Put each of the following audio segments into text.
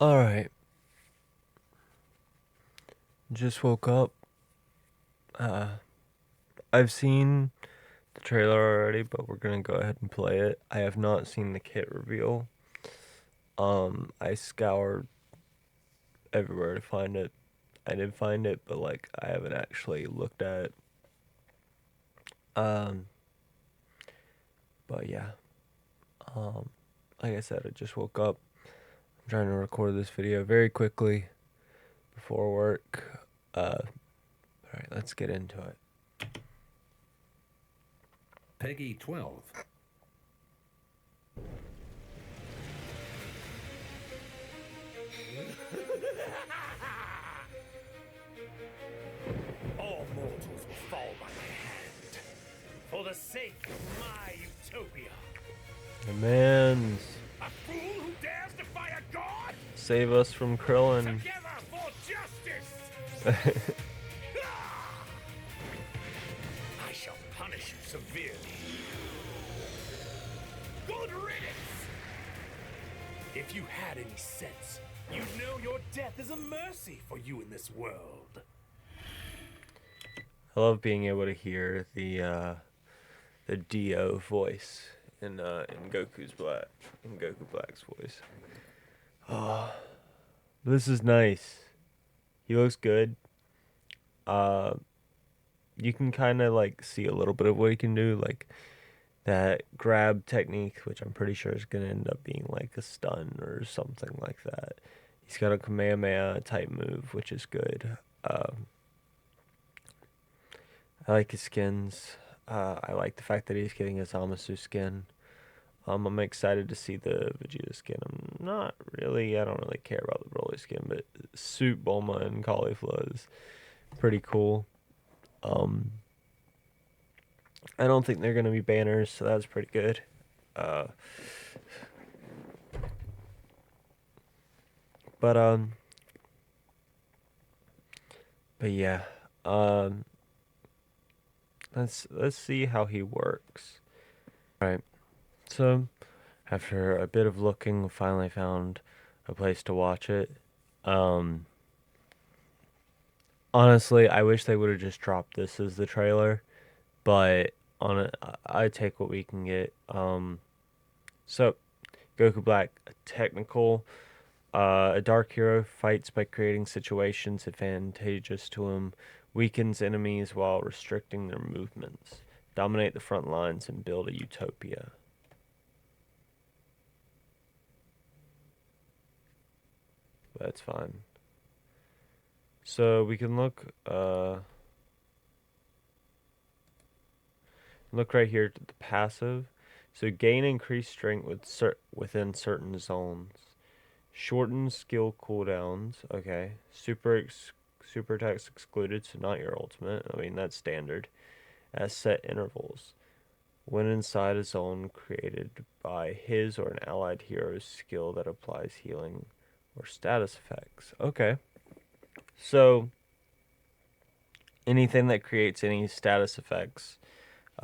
Alright, just woke up. I've seen the trailer already, but we're gonna go ahead and play it. I have not seen the kit reveal. I scoured everywhere to find it. I did find it, but like I haven't actually looked at it. Um, but yeah. Um, like I said, I just woke up. I'm trying to record this video very quickly before work. Alright, let's get into it. Peggy 12. All mortals will fall by my hand, for the sake of my utopia. The man's A fool who dares defy a god? save us from Krillin. Together for justice! I shall punish you severely. Good riddance! If you had any sense, you'd know your death is a mercy for you in this world. I love being able to hear the Dio voice in Goku Black's voice. Oh, this is nice. He looks good. Uh, you can kind of like see a little bit of what he can do, like that grab technique, which I'm pretty sure is gonna end up being like a stun or something like that. He's got a Kamehameha type move, which is good. I like his skins. I like the fact that he's getting his Zamasu skin. I'm excited to see the Vegeta skin. I don't really care about the Broly skin, but Suit Bulma and Caulifla is pretty cool. I don't think they're gonna be banners, so that's pretty good. Uh, but but yeah, um, let's see how he works. All right, so after a bit of looking, finally found a place to watch it. Um, Honestly, I wish they would have just dropped this as the trailer, but I take what we can get. So Goku Black, a technical, a dark hero fights by creating situations advantageous to him, weakens enemies while restricting their movements, dominate the front lines, and build a utopia. That's fine. So we can look right here to the passive. So gain increased strength within certain zones. Shorten skill cooldowns. Okay. Super attacks excluded, so not your ultimate. I mean, that's standard. At set intervals. When inside a zone created by his or an allied hero's skill that applies healing or status effects. Okay. So anything that creates any status effects,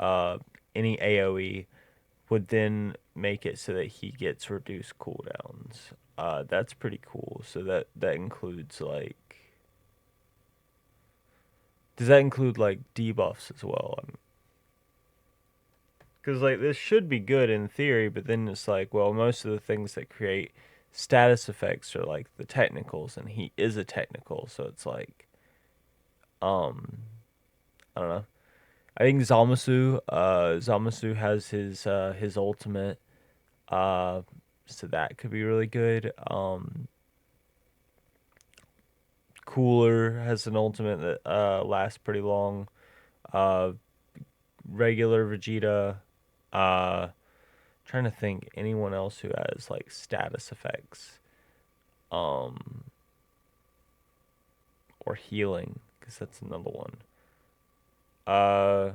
any AoE, would then make it so that he gets reduced cooldowns. That's pretty cool. So that includes like, does that include like debuffs as well? Because like this should be good in theory, but then it's like, well, most of the things that create status effects are like the technicals, and he is a technical, so it's like, um, I don't know. I think Zamasu has his ultimate, uh, so that could be really good. Cooler has an ultimate that lasts pretty long. Uh, Regular Vegeta. Trying to think anyone else who has like status effects, um, or healing, because that's another one. Uh,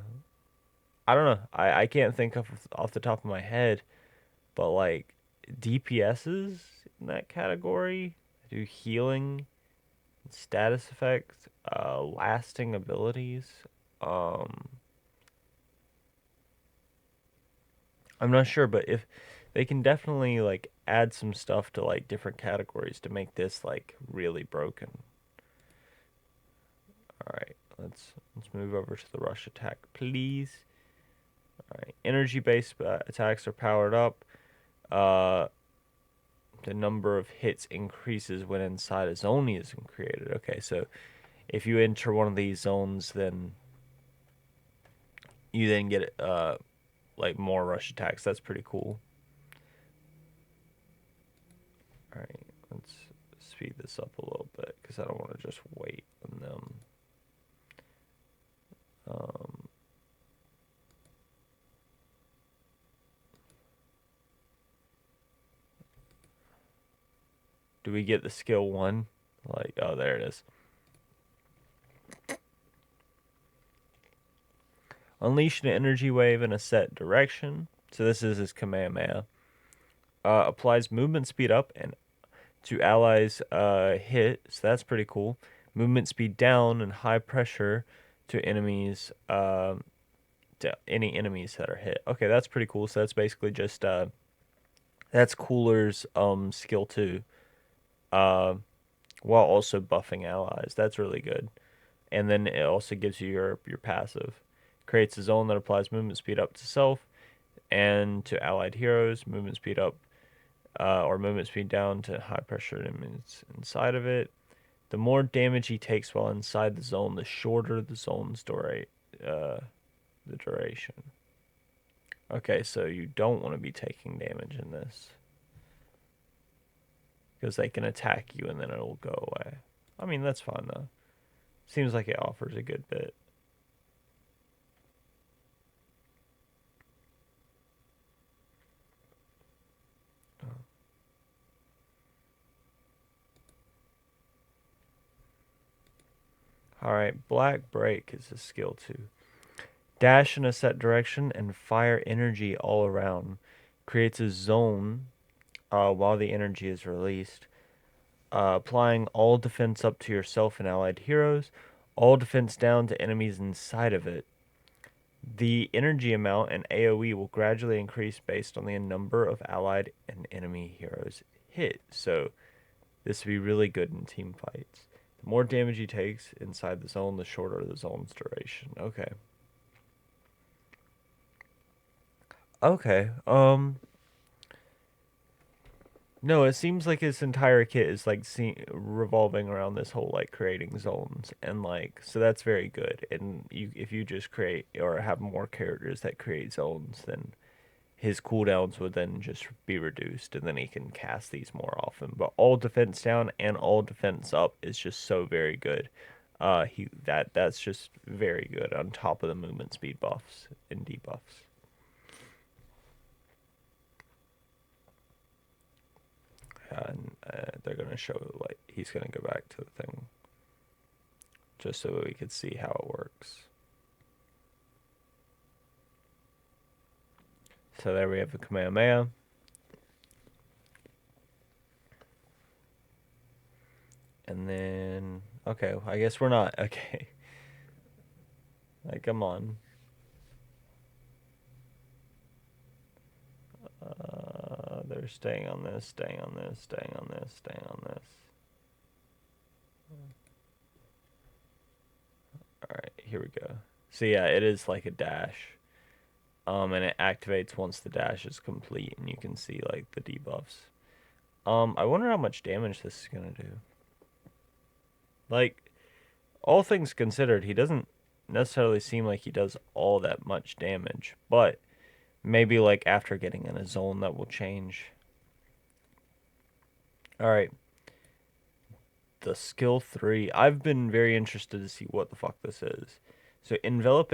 I don't know. I can't think of off the top of my head, but like DPSs in that category do healing, status effects, lasting abilities. Um, I'm not sure, but if they can definitely like add some stuff to like different categories to make this like really broken. All right, let's move over to the rush attack, please. All right, energy-based attacks are powered up. The number of hits increases when inside a zone is created. Okay, so if you enter one of these zones, then you then get like more rush attacks. That's pretty cool. All right, let's speed this up a little bit because I don't want to just wait on them. Do we get the skill 1? Like, oh, there it is. Unleash an energy wave in a set direction. So this is his Kamehameha. Applies movement speed up and to allies hit. So that's pretty cool. Movement speed down and high pressure to enemies. To any enemies that are hit. Okay, that's pretty cool. So that's basically just that's Cooler's skill 2. While also buffing allies. That's really good. And then it also gives you your passive. Creates a zone that applies movement speed up to self and to allied heroes. Movement speed up or movement speed down to high pressure enemies inside of it. The more damage he takes while inside the zone, the shorter the zone's the duration. Okay, so you don't want to be taking damage in this. Because they can attack you and then it'll go away. I mean, that's fine though. Seems like it offers a good bit. Alright, Black Break is a skill 2. Dash in a set direction and fire energy all around. Creates a zone while the energy is released. Applying all defense up to yourself and allied heroes. All defense down to enemies inside of it. The energy amount and AoE will gradually increase based on the number of allied and enemy heroes hit. So this would be really good in team fights. The more damage he takes inside the zone, the shorter the zone's duration. Okay. Okay. No, it seems like his entire kit is like revolving around this whole like creating zones and like so that's very good. And if you just create or have more characters that create zones, then his cooldowns would then just be reduced and then he can cast these more often. But all defense down and all defense up is just so very good. That's just very good on top of the movement speed buffs and debuffs. And they're gonna show like he's gonna go back to the thing just so we could see how it works. So there we have the Kamehameha. And then okay, I guess we're not okay. Like come on. They're staying on this, staying on this, staying on this, staying on this. Alright, here we go. So yeah, it is like a dash. And it activates once the dash is complete and you can see like the debuffs. I wonder how much damage this is gonna do. Like, all things considered, he doesn't necessarily seem like he does all that much damage, but maybe like after getting in a zone that will change. Alright. The skill 3. I've been very interested to see what the fuck this is. So envelop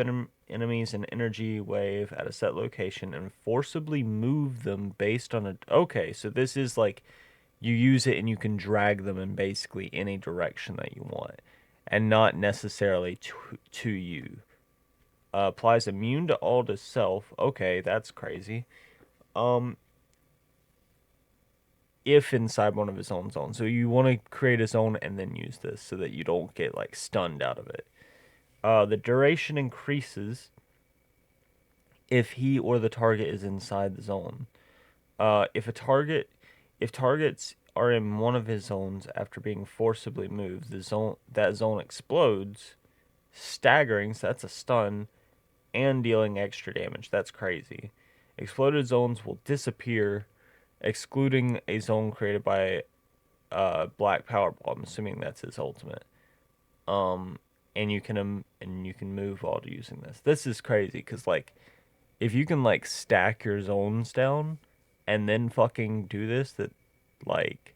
enemies in energy wave at a set location and forcibly move them based on a... Okay, so this is like you use it and you can drag them in basically any direction that you want. And not necessarily to you. Applies immune to all to self. Okay, that's crazy. If inside one of his own zones. So you want to create a zone and then use this so that you don't get like stunned out of it. The duration increases if he or the target is inside the zone. If targets are in one of his zones after being forcibly moved, that zone explodes, staggering, so that's a stun, and dealing extra damage. That's crazy. Exploded zones will disappear, excluding a zone created by Black Power Ball. I'm assuming that's his ultimate. Um, and you can move while using this. This is crazy because like if you can like stack your zones down and then fucking do this, that like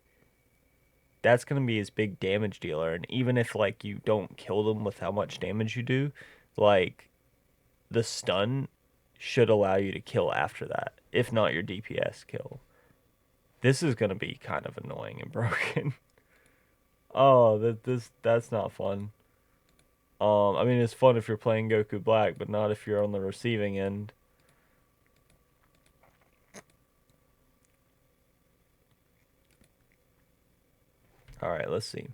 that's gonna be his big damage dealer. And even if like you don't kill them with how much damage you do, like the stun should allow you to kill after that, if not your DPS kill. This is gonna be kind of annoying and broken. Oh, that's not fun. I mean it's fun if you're playing Goku Black, but not if you're on the receiving end. All right, let's see.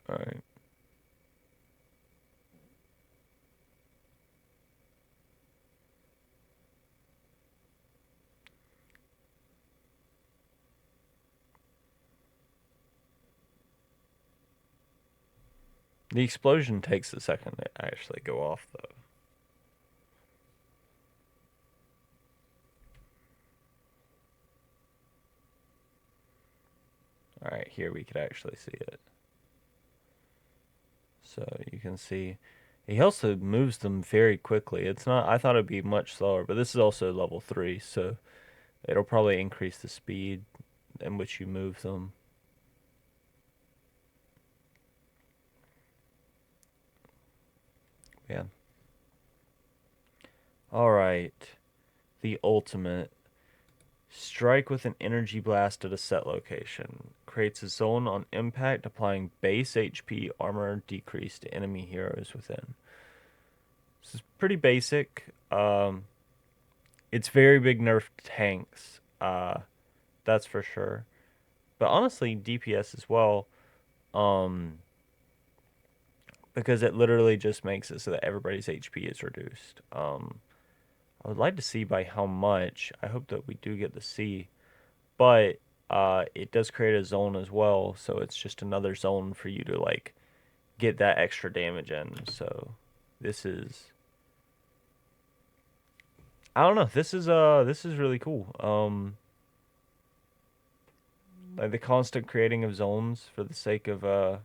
All right. The explosion takes a second to actually go off, though. All right, here we could actually see it. So you can see he also moves them very quickly. It's not, I thought it'd be much slower, but this is also level 3, so it'll probably increase the speed in which you move them. Yeah. All right. The ultimate. Strike with an energy blast at a set location. Creates a zone on impact, applying base HP armor decrease to enemy heroes within. This is pretty basic. It's very big nerf to tanks. That's for sure. But honestly, DPS as well. Um, because it literally just makes it so that everybody's HP is reduced. I would like to see by how much. I hope that we do get to see. But it does create a zone as well, so it's just another zone for you to like get that extra damage in. So this is I don't know. This is really cool. Like the constant creating of zones for the sake of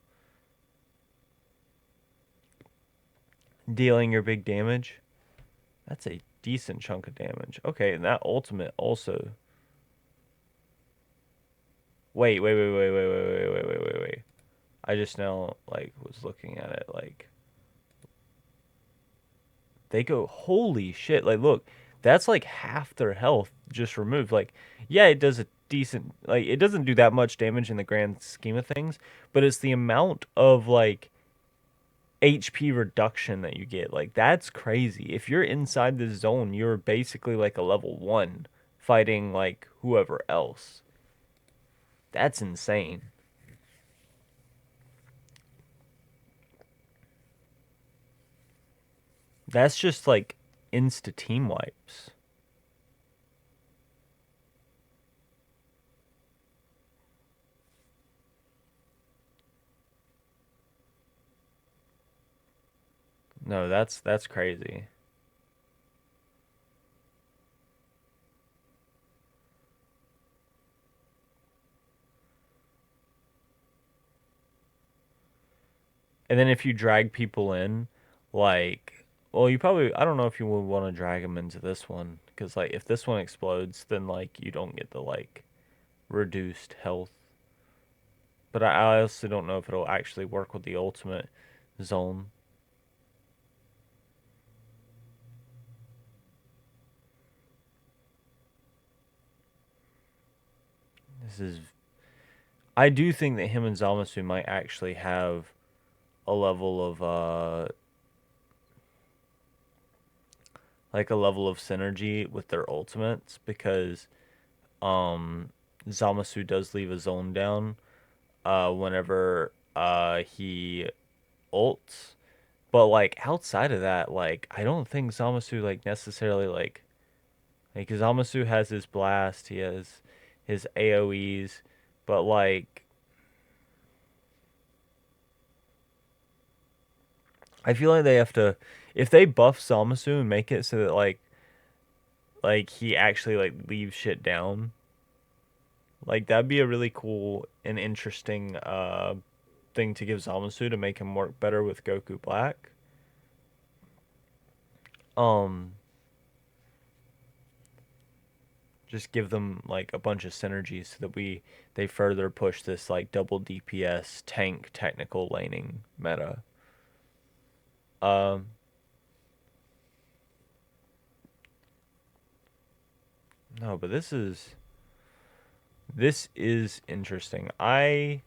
dealing your big damage. That's a decent chunk of damage. Okay, and that ultimate also. Wait. I just now like was looking at it like they go, holy shit, like look, that's like half their health just removed. Like, yeah, it does a decent, like it doesn't do that much damage in the grand scheme of things, but it's the amount of like HP reduction that you get. Like that's crazy. If you're inside this zone, you're basically like a level 1 fighting like whoever else. That's insane. That's just like insta team wipes. No, that's crazy. And then if you drag people in, like, well, you probably, I don't know if you would want to drag them into this one, because, like, if this one explodes, then, like, you don't get the, like, reduced health. But I also don't know if it'll actually work with the ultimate zone. This is, I do think that him and Zamasu might actually have a level of, like, a level of synergy with their ultimates, because, Zamasu does leave a zone down whenever he ults, But like outside of that, like I don't think Zamasu like necessarily like because Zamasu has his blast, he has his AoEs, but like I feel like they have to if they buff Zamasu and make it so that like he actually like leaves shit down. Like that'd be a really cool and interesting thing to give Zamasu to make him work better with Goku Black. Um just give them like a bunch of synergies so that they further push this like double DPS tank technical laning meta. Um no, but this is interesting. I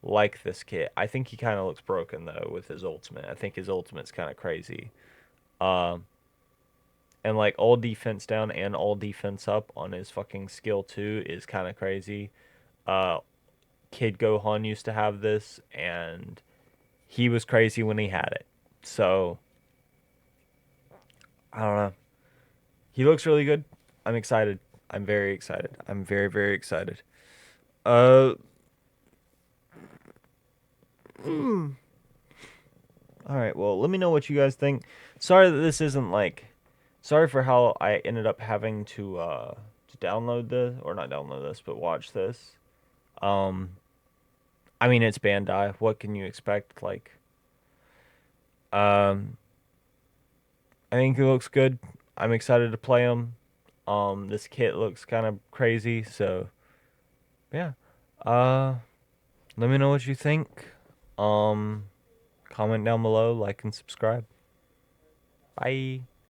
like this kit. I think he kind of looks broken though with his ultimate. I think his ultimate's kind of crazy. Um and like all defense down and all defense up on his fucking skill 2 is kind of crazy. Uh Kid Gohan used to have this and he was crazy when he had it. So, I don't know. He looks really good. I'm excited. I'm very excited. I'm very, very excited. Uh, all right. Well, let me know what you guys think. Sorry that this isn't like. Sorry for how I ended up having to download this or not download this, but watch this. Um, I mean it's Bandai. What can you expect? Like, um, I think it looks good. I'm excited to play him. This kit looks kind of crazy, so yeah. Uh, Let me know what you think. Um, Comment down below, like and subscribe. Bye.